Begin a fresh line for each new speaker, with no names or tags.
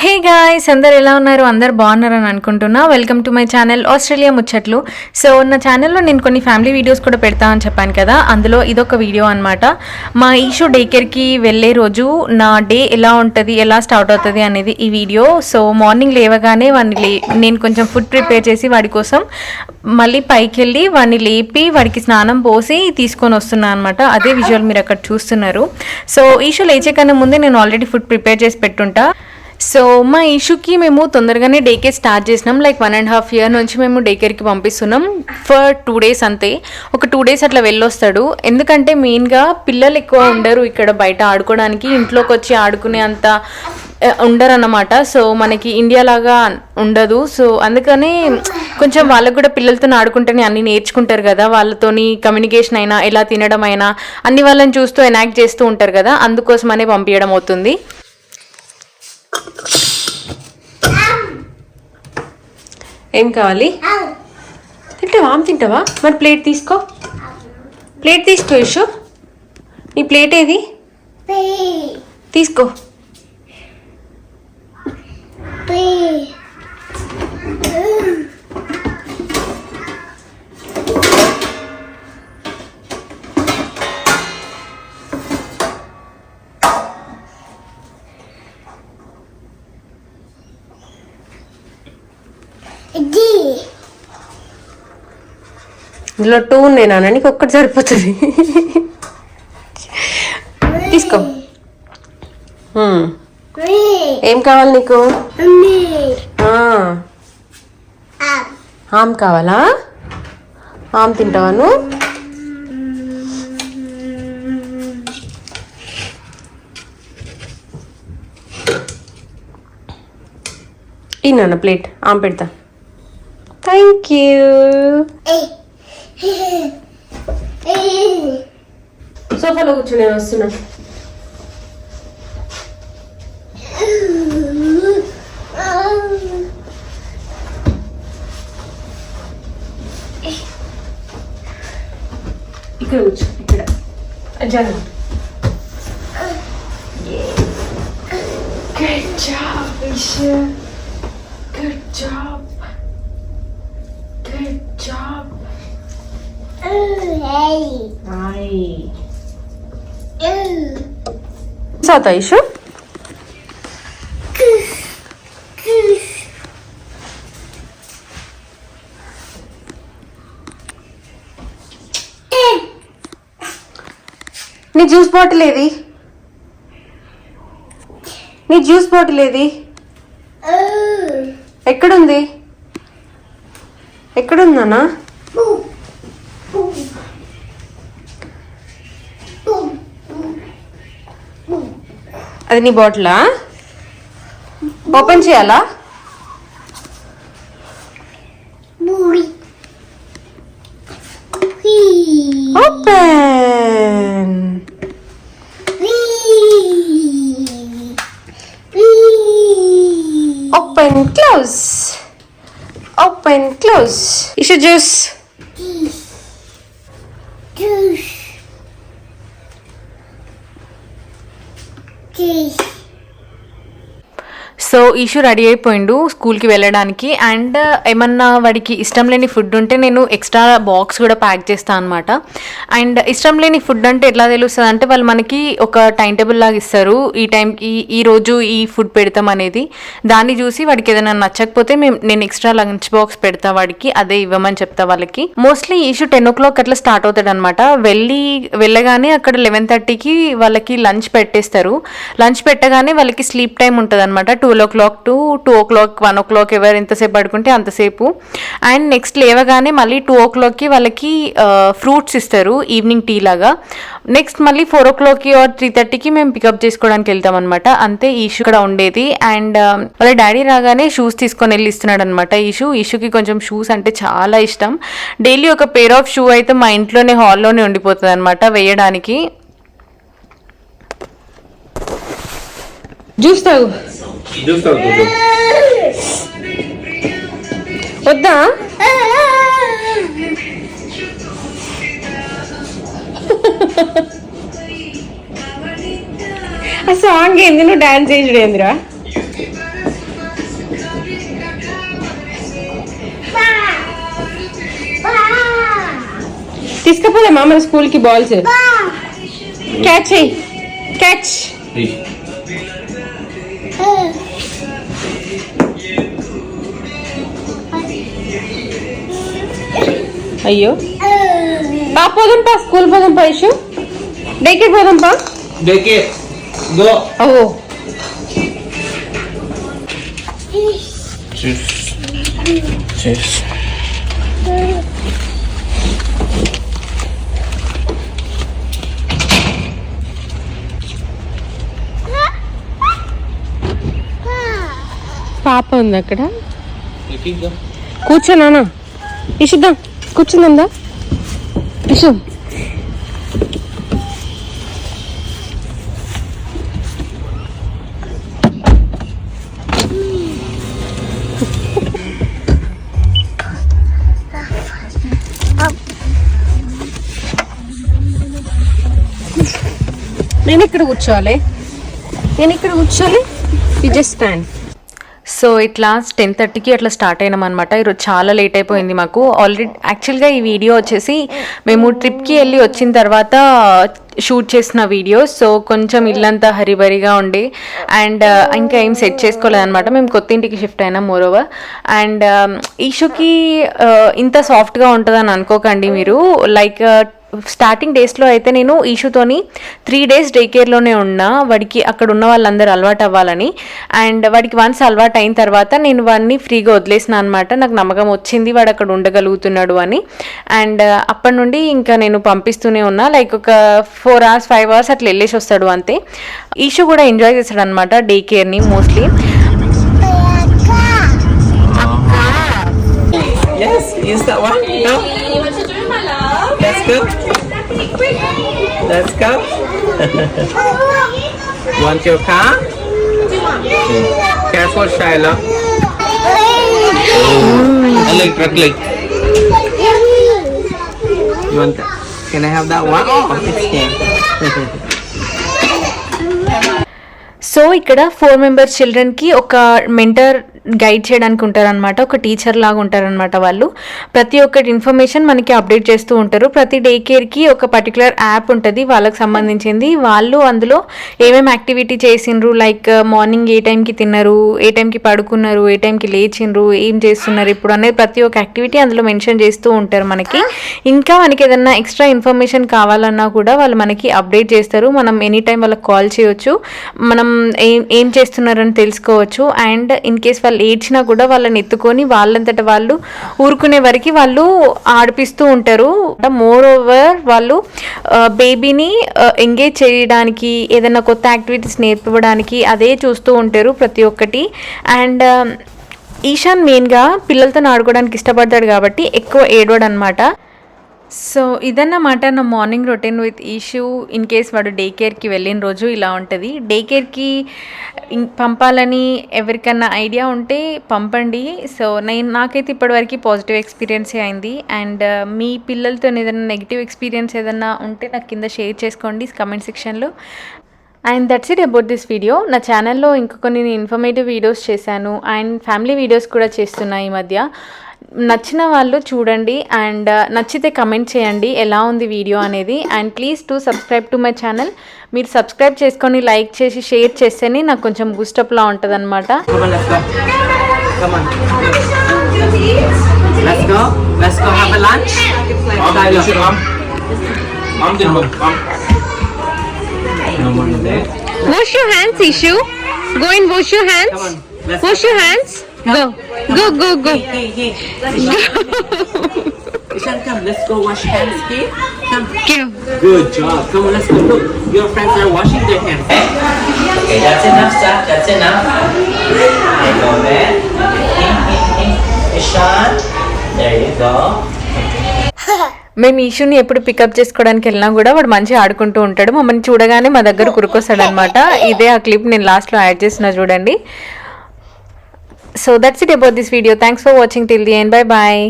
Hey guys, అందరు ఎలా ఉన్నారు? అందరు బాగున్నారని అనుకుంటున్నా. Welcome to my channel Australia ముచ్చట్లు. సో నా ఛానల్లో నేను కొన్ని ఫ్యామిలీ వీడియోస్ కూడా పెడతామని చెప్పాను కదా, అందులో ఇదొక వీడియో అనమాట. మా ఈషు డే కేర్కి వెళ్ళే రోజు నా డే ఎలా ఉంటుంది, ఎలా స్టార్ట్ అవుతుంది అనేది ఈ వీడియో. సో మార్నింగ్ లేవగానే నేను కొంచెం ఫుడ్ ప్రిపేర్ చేసి వాడి కోసం మళ్ళీ పైకి వెళ్ళి వాడిని లేపి వాడికి స్నానం పోసి తీసుకొని వస్తున్నాను అనమాట. అదే విజువల్ మీరు అక్కడ చూస్తున్నారు. సో ఈషు లేచే కన్నా ముందే నేను ఆల్రెడీ ఫుడ్ ప్రిపేర్ చేసి పెట్టుంటా. సో మా ఇష్యూకి మేము తొందరగానే డే కేర్ స్టార్ట్ చేసినాం. లైక్ 1.5 year నుంచి మేము డే కేర్కి పంపిస్తున్నాం. ఫర్ 2 days అంతే. ఒక 2 days అట్లా వెళ్ళొస్తాడు. ఎందుకంటే మెయిన్గా పిల్లలు ఎక్కువ ఉండరు ఇక్కడ బయట ఆడుకోవడానికి, ఇంట్లోకి వచ్చి ఆడుకునే అంత ఉండరు అన్నమాట. సో మనకి ఇండియా లాగా ఉండదు. సో అందుకని కొంచెం వాళ్ళకు కూడా పిల్లలతో ఆడుకుంటేనే అన్నీ నేర్చుకుంటారు కదా, వాళ్ళతోని కమ్యూనికేషన్ అయినా ఎలా తినడం అయినా అన్ని వాళ్ళని చూస్తూ ఎనాక్ట్ చేస్తూ ఉంటారు కదా, అందుకోసమనే పంపించడం అవుతుంది. ఏం కావాలి? తింటావా? తింటావా? మరి ప్లేట్ తీసుకో. ప్లేట్ తీసుకో ఇషు. నీ ప్లేట్ ఏది? తీసుకో. ఇందులో 2 ఉన్నాయినా, నీకు ఒక్కటి సరిపోతుంది. తీసుకో. ఏం కావాలి నీకు? ఆమ్ కావాలా? ఆమ్ తింటావా నువ్వు? ఈ నాన్న ప్లేట్ ఆమ్ పెడతా. Thank you. సోఫాలో కూర్చో, నేను వస్తున్నా. ఇక్కడ కూర్చో, ఇక్కడ జరుగు. Good job, Isha. Good job. Good job. Hi. Sata Isha. నీ జ్యూస్ బాటిల్ ఏది? నీ జ్యూస్ బాటిల్ ఏది? ఎక్కడుంది? ఎక్కడుందన్నా? అది నీ బాటిలా? ఓపెన్ చేయాలా? Open. Open, close. Open, close. Isha juice. Juice. Juice. So Ishu ready అయిపోయిండు స్కూల్కి వెళ్ళడానికి. అండ్ ఏమన్నా వాడికి ఇష్టం లేని ఫుడ్ ఉంటే నేను ఎక్స్ట్రా బాక్స్ కూడా ప్యాక్ చేస్తాను అనమాట. అండ్ ఇష్టం లేని ఫుడ్ అంటే ఎట్లా తెలుస్తుంది అంటే, వాళ్ళు మనకి ఒక టైం టేబుల్ లాగా ఇస్తారు, ఈ టైంకి ఈరోజు ఈ ఫుడ్ పెడతాం అనేది. దాన్ని చూసి వాడికి ఏదైనా నచ్చకపోతే నేను ఎక్స్ట్రా లంచ్ బాక్స్ పెడతా వాడికి, అదే ఇవ్వమని చెప్తా వాళ్ళకి. మోస్ట్లీ ఈషు 10 o'clock అట్లా స్టార్ట్ అవుతాడు అనమాట. వెళ్ళగానే అక్కడ 11:30కి వాళ్ళకి లంచ్ పెట్టేస్తారు. లంచ్ పెట్టగానే వాళ్ళకి స్లీప్ టైం ఉంటుంది అనమాట. 12 o'clock to 2 o'clock, 1 o'clock ఎవరు ఎంతసేపు పడుకుంటే అంతసేపు. అండ్ నెక్స్ట్ లేవగానే మళ్ళీ 2 o'clockకి వాళ్ళకి ఫ్రూట్స్ ఇస్తారు ఈవినింగ్ టీ లాగా. నెక్స్ట్ మళ్ళీ 4 o'clockకి ఆర్ 3:30కి మేము పికప్ చేసుకోవడానికి వెళ్తాం అనమాట. అంతే ఈషు ఇక్కడ ఉండేది. అండ్ వాళ్ళ డాడీ రాగానే షూస్ తీసుకొని వెళ్ళి ఇస్తున్నాడు అనమాట. ఈషుకి కొంచెం షూస్ అంటే చాలా ఇష్టం. డైలీ ఒక పేర్ ఆఫ్ షూ అయితే మా ఇంట్లోనే హాల్లోనే ఉండిపోతుంది అనమాట వేయడానికి. జ్యూస్ తాగు. వద్దా? ఆ సాంగ్ ఏంది, నువ్వు డాన్స్ చేసాడు ఏందిరా?
తీసుకపోదామా మన స్కూల్ కి బాల్స్. Catch catch. అయ్యో పోదాం పా, స్కూల్ పోదాం పా. ఇష్యూ డేకే పోదాం పా.
Decay go.
ఓ పాప ఉంది అక్కడ. కూర్చోనా ఇషుద్దాం. కూర్చుందా ఇషు. నేను ఇక్కడ కూర్చోవాలి. Just stand.
సో ఇట్లా 10:30కి అట్లా స్టార్ట్ అయినాం అనమాట. ఈరోజు చాలా లేట్ అయిపోయింది మాకు. ఆల్రెడీ యాక్చువల్గా ఈ వీడియో వచ్చేసి మేము ట్రిప్కి వెళ్ళి వచ్చిన తర్వాత షూట్ చేసిన వీడియో. సో కొంచెం ఇల్లంతా హరిబరిగా ఉండి అండ్ ఇంకా ఏం సెట్ చేసుకోలేదన్నమాట. మేము కొత్త ఇంటికి షిఫ్ట్ అయినాం మోరోవర్. అండ్ ఈషుకి ఇంత సాఫ్ట్గా ఉంటుందని అనుకోకండి మీరు. లైక్ స్టార్టింగ్ డేస్లో అయితే నేను ఈషుతోని 3 days డే కేర్లోనే ఉన్నా, వాడికి అక్కడ ఉన్న వాళ్ళందరూ అలవాటు అవ్వాలని. అండ్ వాడికి వన్స్ అలవాటు అయిన తర్వాత నేను వాడిని ఫ్రీగా వదిలేసిన అనమాట. నాకు నమ్మకం వచ్చింది వాడు అక్కడ ఉండగలుగుతున్నాడు అని. అండ్ అప్పటి నుండి ఇంకా నేను పంపిస్తూనే ఉన్నా. లైక్ ఒక 4 hours 5 hours అట్లా వెళ్ళేసి వస్తాడు అంతే. ఈషు కూడా ఎంజాయ్ చేస్తాడు అనమాట డే కేర్ని mostly.
Yes, is that one? No? Let's go. Let's go. You want your car? Careful, Shiloh. Truck leg. You want that? Can I have that one? Oh, it's here.
So ఇక్కడ 4 members చిల్డ్రన్కి ఒక mentor guide చేయడానికి ఉంటారనమాట. ఒక teacher లాగా ఉంటారనమాట. వాళ్ళు ప్రతి ఒక్కటి ఇన్ఫర్మేషన్ మనకి అప్డేట్ చేస్తూ ఉంటారు. ప్రతి డే కేర్కి ఒక పర్టికులర్ యాప్ ఉంటుంది వాళ్ళకి సంబంధించింది. వాళ్ళు అందులో ఏమేమి యాక్టివిటీ చేసిండ్రు, లైక్ మార్నింగ్ ఏ టైంకి తిన్నారు, ఏ టైంకి పడుకున్నారు, ఏ టైంకి లేచిండ్రు, ఏం చేస్తున్నారు ఇప్పుడు అనేది ప్రతి ఒక్క యాక్టివిటీ అందులో మెన్షన్ చేస్తూ ఉంటారు మనకి. ఇంకా మనకి ఏదన్నా ఎక్స్ట్రా ఇన్ఫర్మేషన్ కావాలన్నా కూడా వాళ్ళు మనకి అప్డేట్ చేస్తారు. మనం ఎనీ టైం వాళ్ళకి కాల్ చేయొచ్చు, మనం ఏం చేస్తున్నారని తెలుసుకోవచ్చు. అండ్ ఇన్ కేస్ వాళ్ళు ఏడ్చినా కూడా వాళ్ళని ఎత్తుకొని వాళ్ళంతట వాళ్ళు ఊరుకునే వరకు వాళ్ళు ఆడిపిస్తూ ఉంటారు. మోర్ ఓవర్ వాళ్ళు బేబీని ఎంగేజ్ చేయడానికి, ఏదైనా కొత్త యాక్టివిటీస్ నేర్పించడానికి అదే చూస్తూ ఉంటారు ప్రతి ఒక్కటి. అండ్ ఈశాన్ మెయిన్గా పిల్లలతో ఆడుకోవడానికి ఇష్టపడతాడు కాబట్టి ఎక్కువ ఏడవాడు అనమాట. సో ఇదన్నమాట నా morning routine with Eshu. In case వాడు డే కేర్కి వెళ్ళిన రోజు ఇలా ఉంటుంది. డే కేర్కి పంపాలని ఎవరికన్నా ఐడియా ఉంటే పంపండి. సో నాకైతే ఇప్పటివరకు పాజిటివ్ ఎక్స్పీరియన్సే అయింది. అండ్ మీ పిల్లలతో ఏదైనా నెగిటివ్ ఎక్స్పీరియన్స్ ఏదన్నా ఉంటే నాకు కింద షేర్ చేసుకోండి కమెంట్ సెక్షన్లో. And that's it about this video. నా ఛానల్లో ఇంకా కొన్ని ఇన్ఫర్మేటివ్ వీడియోస్ చేశాను అండ్ ఫ్యామిలీ వీడియోస్ కూడా చేస్తున్నా ఈ మధ్య. నచ్చిన వాళ్ళు చూడండి అండ్ నచ్చితే కమెంట్ చేయండి ఎలా ఉంది వీడియో అనేది. And please to subscribe to my channel. మీరు సబ్స్క్రైబ్ చేసుకొని లైక్ చేసి షేర్ చేస్తేనే నాకు కొంచెం బూస్టప్లా ఉంటుంది అనమాట.
Wash your hands, Ishu. Go and wash your hands. Wash your hands. Go.
Hey. Ishan, come. Let's go wash hands, okay? Come. Good job. Come on, let's go. Look, your friends are washing their hands. Okay, that's enough, sir. That's enough. There you go, man. Ishan. There you go.
మేము ఈషుని ఎప్పుడు pickup చేసుకోవడానికి వెళ్ళినా కూడా వాడు మంచిగా ఆడుకుంటూ ఉంటాడు. మమ్మల్ని చూడగానే మా దగ్గర కురుకొస్తాడు అనమాట. ఇదే ఆ క్లిప్ నేను లాస్ట్లో యాడ్ చేసిన చూడండి. So that's it about this video. Thanks for watching till the end. Bye bye.